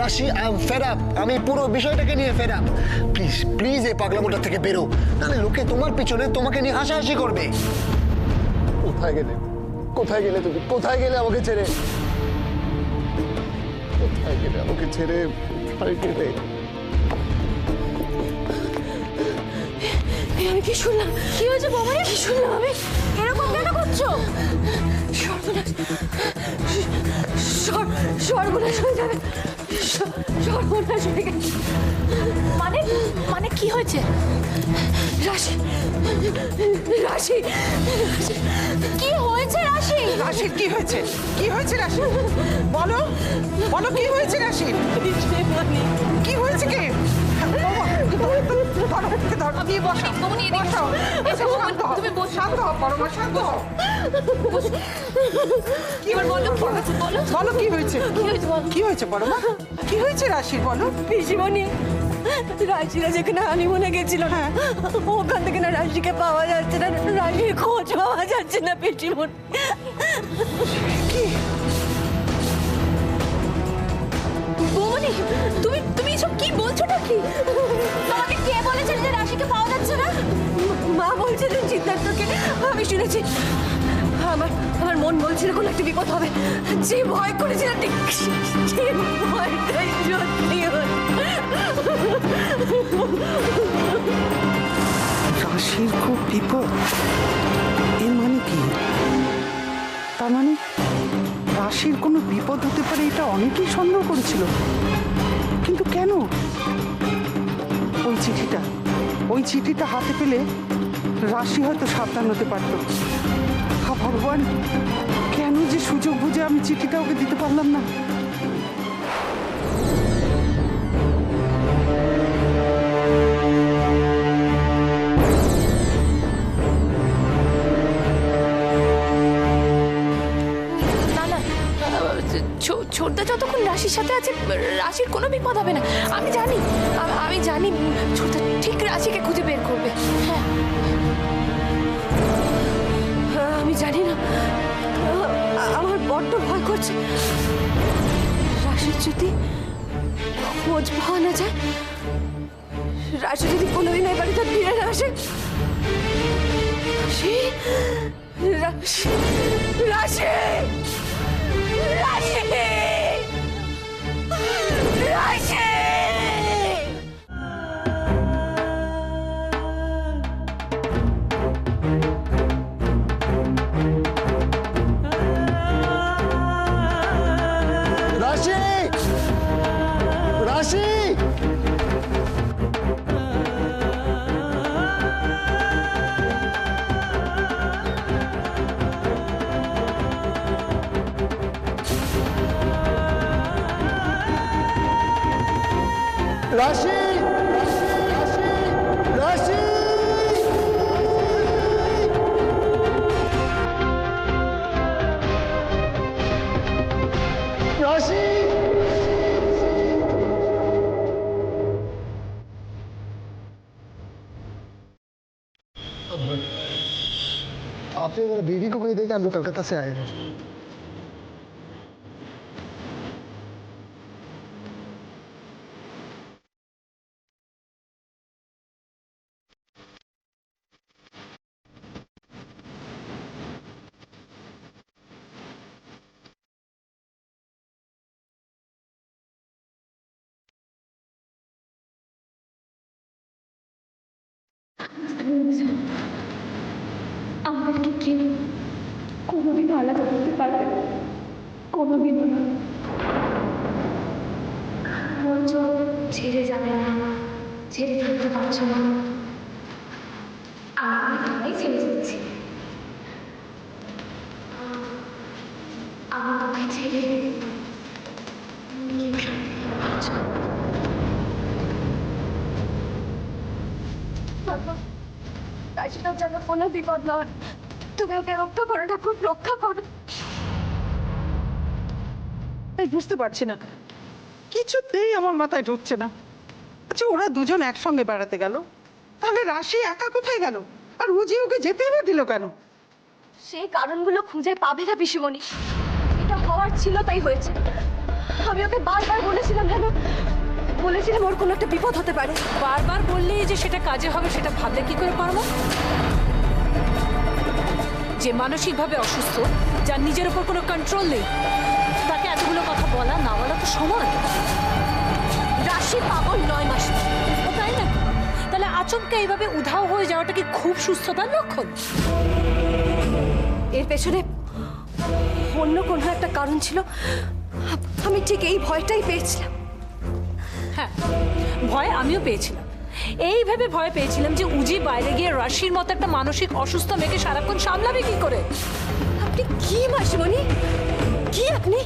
রাশি I am fed up, আমি পুরো বিষয়টাকে নিয়ে ফেড আপ। প্লিজ প্লিজ এই পাগলামোটা থেকে বেরো, নাহলে লোকে তোমার পিছনে তোমাকে নিয়ে হাসাহাসি করবে। কোথায় গেলে, কোথায় গেলে তুমি, কোথায় গেলে আমাকে ছেড়ে, কোথায় গেলে আমাকে ছেড়ে? গেলে আমি কি শুনলাম? কি হয়েছে বাবা? কি শুনলাম আমি? এরকম কেন করছো? সর্বনাশ হয়ে যাবে, সর্বনাশ হয়ে গেছে। মানে মানে কি হয়েছে? রাশি, রাশি, কি হয়েছে রাশি? রাশির কি হয়েছে? কি হয়েছে রাশি? বলো, বলো কি হয়েছে রাশি? কি হয়েছে কি? তুমি বসো, তুমি বসো। শান্ত হও পরমা, শান্ত হও। এবার বলো কি হয়েছে, বলো। বলো কি হয়েছে? কি হয়েছে বলো। কি হয়েছে পরমা? কি হয়েছে রাশির বলো? পিসিমণি, রাশিরা যেখানে হানিমুনে গেছিল না, ওখান থেকে না রাশিকে পাওয়া যাচ্ছে না, রাশির খোঁজ পাওয়া যাচ্ছে না পিসিমণি। কি? বৌমণি, তুমি তুমি এসব কি বলছো নাকি? তোমাকে কে বলেছে যে রাশিকে পাওয়া যাচ্ছে না? মা বলছিলেন সিদ্ধার্থকে, আমি শুনেছি। আমার আমার মন বলছিল কোনো একটা বিপদ হবে, যে ভয় করেছিল ঠিক সে ভয়টাই সত্যি হলো। রাশির খুব বিপদ, এর মানে কি? তার মানে রাশির কোনো বিপদ হতে পারে, এটা অনেকেই সন্দেহ করেছিল। কিন্তু কেন? ওই চিঠিটা হাতে পেলে রাশি হয়তো সাবধান হতে পারত। হা ভগবান, কেন যে সুযোগ বুঝে আমি চিঠিটা ওকে দিতে পারলাম না। না না, ছোটদা যতক্ষণ রাশির সাথে আছে রাশির কোনো বিপদ হবে না। আমি জানি, আমি জানি ছোটদা ঠিক রাশিকে খুঁজে বের করবে। হ্যাঁ, আমি জানি না, আমার বড্ড ভয় করছে। রাশির যদি খোঁজ পাওয়া না যায়, রাশি যদি কোনোদিন এই বাড়িতে ফিরে না আসে, রাশি, রাশি, রাশি, রাশি, রাশি। রাশি, রাশি, রাশি, রাশি, রাশি, রাশি। आपने मेरे बीवी को कहीं देखा? हम लोग कलकत्ता से आए हैं। আমাদেরকে কেউ কোনোদিনও আলাদা করতে পারবে না, কোনোদিনও না। মঞ্চ ছেড়ে যাবে না, ছেড়ে থাকতে পারছো না। আমি তোমায় ছেড়ে যাচ্ছি, আমি তোমায় ছেড়ে রাশিটার যেন কোনো বিপদ নয়, তুমি ওকে রক্ষা করো, ঠাকুর রক্ষা করো। আমি বুঝতে পারছি না, কিছুতেই আমার মাথায় ঢুকছে না। আচ্ছা, ওরা দুজন একসঙ্গে বেড়াতে গেল, তাহলে রাশি একা কোথায় গেল? আর ও যে ওকে যেতে হবে দিল কেন? সেই কারণগুলো খুঁজে পাবে না পিসিমণি, এটা হওয়ার ছিল তাই হয়েছে। আমি ওকে বারবার বলেছিলাম জানো, বলেছিলাম ওর কোনো একটা বিপদ হতে পারে। বারবার বললেই যে সেটা কাজে হবে সেটা ভাবলে কি করে পারবো? যে মানসিকভাবে অসুস্থ, যার নিজের উপর কোনো কন্ট্রোল নেই, তাকে এতগুলো কথা বলা না বলা তো সমান। রাশি পাগল নয় মাসি। ও তাই না? তাহলে আচমকা এইভাবে উধাও হয়ে যাওয়াটা কি খুব সুস্থতার লক্ষণ? এর পেছনে অন্য কোনো একটা কারণ ছিল। আমি ঠিক এই ভয়টাই পেয়েছিলাম। হ্যাঁ, ভয় আমিও পেয়েছিলাম। এই ভেবে ভয় পেয়েছিলাম যে উজি বাইরে গিয়ে রাশির মতো একটা মানসিক অসুস্থ মেয়েকে সারাক্ষণ সামলাবে কি করে। আপনি কি মাসিমণি, কি আপনি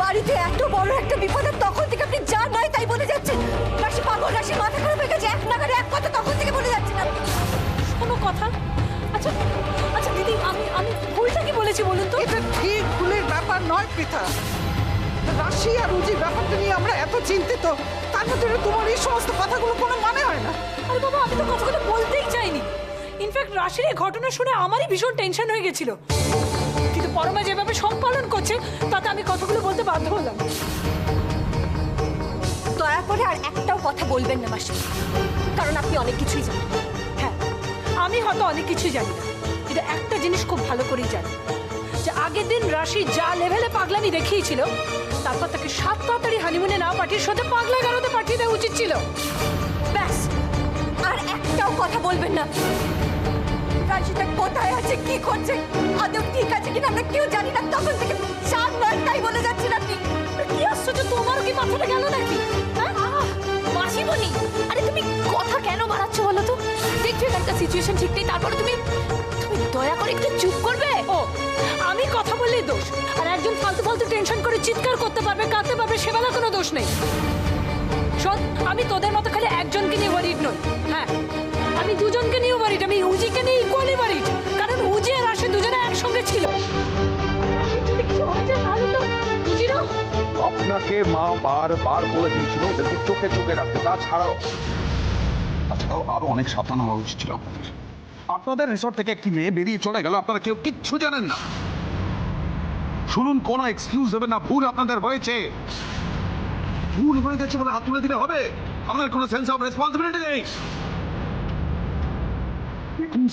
বাড়িতে এত বড় একটা বিপদ আর তখন থেকে আপনি যা নয় তাই বলে যাচ্ছেন। রাশি পাগল, রাশি মাথা খারাপ হয়ে গেছে, এক নাগারে এক কথা তখন থেকে বলে যাচ্ছেন আপনি। কোনো কথা? আচ্ছা আচ্ছা দিদি, আমি ভুলটা কি বলেছি বলুন তো? এটা ঠিক ভুলের ব্যাপার নয় পৃথা। রাশি আর রুজির ব্যাপারটা নিয়ে আমরা এত চিন্তিত, তার মধ্যে তোমার এই সমস্ত কথাগুলো কোনো মানে হয় না। আরে বাবা, আমি তো কথাগুলো বলতেই চাইনি। ইনফ্যাক্ট রাশির এই ঘটনা শুনে আমারই ভীষণ টেনশন হয়ে গেছিল, কিন্তু পরমা যেভাবে সম্পালন করছে তাতে আমি কথাগুলো বলতে বাধ্য হলাম। দয়া করে আর একটাও কথা বলবেন না মাসি, কারণ আপনি অনেক কিছুই জানেন। হ্যাঁ, আমি হয়তো অনেক কিছুই জানি না, কিন্তু একটা জিনিস খুব ভালো করেই জানি, যে আগের দিন রাশি যা লেভেলে পাগলামি দেখিয়েছিল, তারপর তাকে 7 তাড়াতাড়ি হানিমুনে না পাঠিয়ে সোজা পাগলা গারদে পাঠিয়ে দেওয়া উচিত ছিল। ব্যাস, আর একটাও কথা বলবেন না। রাশিটা কোথায় আছে, কি করছে, আদৌ ঠিক আছে কিনা আমরা কেউ জানি না। তখন থেকে চার নয় তাই বলে যাচ্ছেন আপনি। কি আশ্চর্য, তোমার কি মাথাটা গেল নাকি? মাসি বলি, আরে তুমি কথা কেন বাড়াচ্ছ বলো তো? দেখছো একটা সিচুয়েশন ঠিক নেই, তারপরে তুমি তুমি দয়া করে একটু চুপ করবে। ও, আমি কথা বললেই দোষ, আর একজন ফালতু ফালতু টেনশন করে চিৎকার করতে পারবে, কাঁদতে পারবে, সেবেলা কোনো দোষ নেই। শোন, আমি তোদের মতো খালি একজনকে নিয়ে ওয়ারিড নই। হ্যাঁ, আমি দুজনকে নিয়ে ওয়ারিড, আমি উজিকে নিয়ে ইকুয়ালি ওয়ারিড, কারণ উজি আর রাশি দুজনে একসঙ্গে ছিল। যদি কিছু হয়ে যায় তাহলে তো উজিরও। আপনাকে মা বারবার বলে দিয়েছিল ওদেরকে চোখে চোখে রাখতে, তাছাড়াও আরো অনেক সাবধান হওয়া উচিত ছিল আপনাদের। আপনাদের রিসর্ট থেকে একটি মেয়ে বেরিয়ে চলে গেল, আপনারা কেউ কিচ্ছু জানেন না। শুনুন, কোনো এক্সকিউজ দেবেন না। ভুল আপনাদের হয়েছে, ভুল হয়ে গেছে বলে হাত তুলে দিলে হবে? আপনার কোনো সেন্স অফ রেসপন্সিবিলিটি নেই।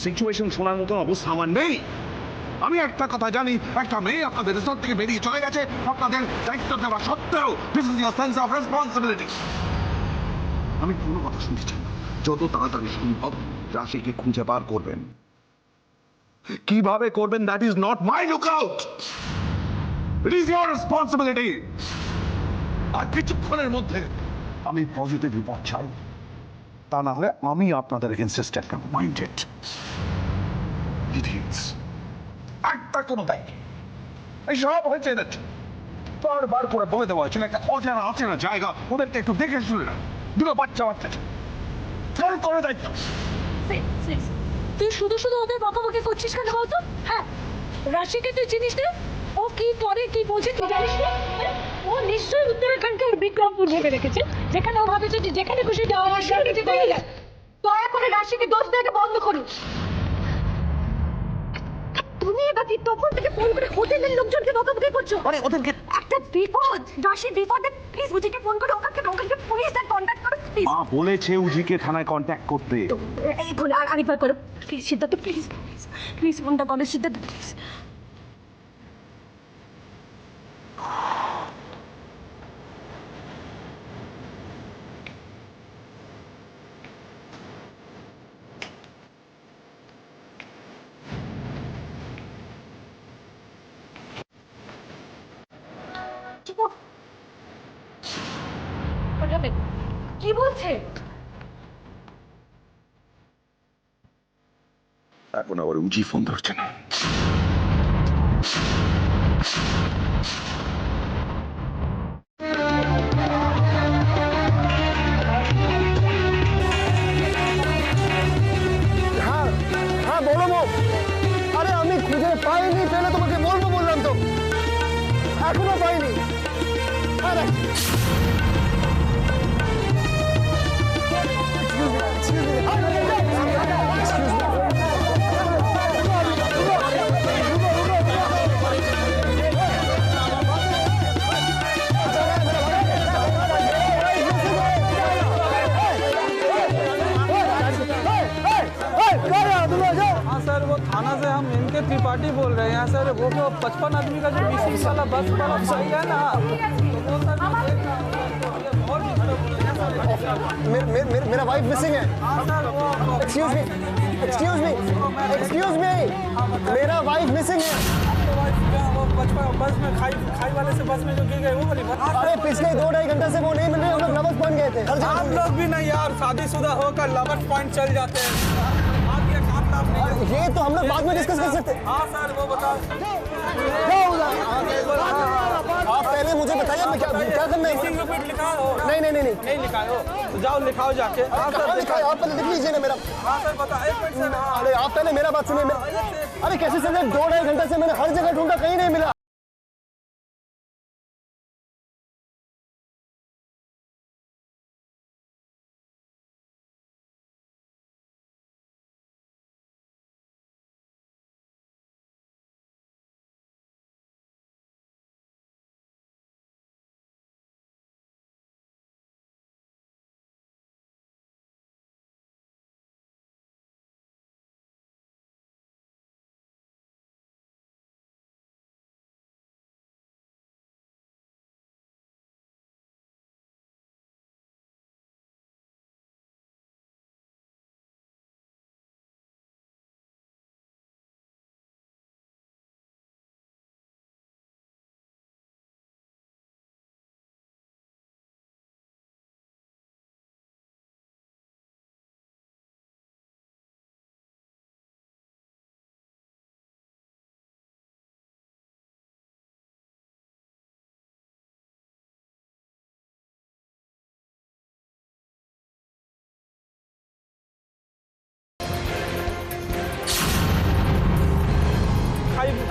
সিচুয়েশন শোনার মতো অবস্থা আমার নেই। আমি একটা কথা জানি, একটা মেয়ে আপনাদের রিসর্ট থেকে বেরিয়ে চলে গেছে, আপনাদের দায়িত্ব দেওয়া সত্ত্বেও this is your sense of responsibility. আমি কোনো কথা শুনতে চাই না। যত তাড়াতাড়ি সম্ভব রাশিকে খুঁজে বার করবেন। কিভাবে করবেন that is not my lookout, it is your responsibility. আর কিছুক্ষণের মধ্যে আমি পজিটিভ রিপোর্ট চাই, তা না হলে আমি আপনাদের এগেইনস্টে স্টেটমেন্ট মাইন্ডেড। একটা কোনো দায়ী এই সব হয়েছে এদের বারবার করে বলে দেওয়া হয়েছিল একটা অজানা অচেনা জায়গা, ওদেরকে একটু দেখে শুনে না। দুটো বাচ্চা ফোন করে দায়িত্ব। তুই শুধু শুধু ওদের বকাবকি করছিস কেন বলতো? হ্যাঁ, রাশিকে তুই চিনিস না, ও কি করে কি বলছে তুই জানিস না? ও নিশ্চয়ই উত্তরাখণ্ডকে বিক্রমপুর ভেবে রেখেছে, যেখানে ও ভাবেছে যে যেখানে খুশি যাওয়া সেখানে চলে যায়। দয়া করে রাশিকে দোষ দেওয়াকে বন্ধ করুন। তুমি এবারে তখন থেকে ফোন করে হোটেলের লোকজনকে বকাবকি করছো। আরে ওদেরকে একটা বিপদ, রাশির বিপদে প্লিজ বুঝিকে ফোন করে ওখানকে পুলিশদের কন্ট্যাক্ট করো প্লিজ। মা বলেছে উজিকে থানায় কন্ট্যাক্ট করতে। এই ফোন আরেকবার করো please. Siddharth please please please ফোনটা করো সিদ্ধার্থ প্লিজ। কি বলছে? এখন আবার উজি ফোন ধরছে না। হ্যাঁ হ্যাঁ বলো বউ। আরে আমি খুঁজে পাইনি, পেলে তোমাকে বলবো বললাম তো, এখনো পাইনি। আরে अरे वो तो 55 आदमी का जो मिसिंग वाला बस वाला फाइल है ना, तो वो सर मेरा वाइफ मिसिंग है। Excuse me, excuse me, excuse me, मेरा वाइफ मिसिंग है। वो 55 बस में खाई वाले से बस में जो गिर गए वो वाली बस। अरे पिछले 2-2.5 घंटे से वो नहीं मिल रहे, हम लोग लवर्स बन गए थे। हर जगह आप लोग भी नहीं यार, शादीशुदा होकर लवर्स पॉइंट चल जाते हैं। आप ये काम आप नहीं। ये तो हम लोग बाद में डिस्कस कर सकते हैं। हाँ सर वो बताओ। आप पहले मुझे बताइए मैं क्या करना है। मिसिंग रिपोर्ट लिखा हो? नहीं लिखाए हो तो जाओ लिखाओ जाके। हाँ सर लिखाओ, आप पहले लिख लीजिए ना मेरा। हाँ सर बताओ, एक मिनट सर। अरे आप पहले मेरा बात सुनिए। अरे कैसे सर, 2-2.5 घंटे से मैंने हर जगह ढूंढा, कहीं नहीं मिला।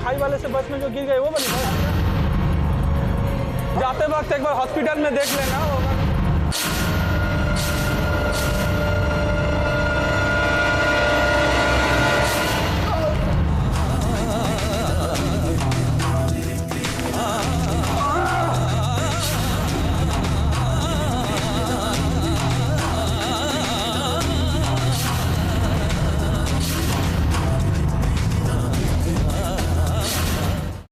खाई वाले से बस में जो गिर गए वो वाली बस। जाते वक्त एक बार हॉस्पिटल में देख लेना।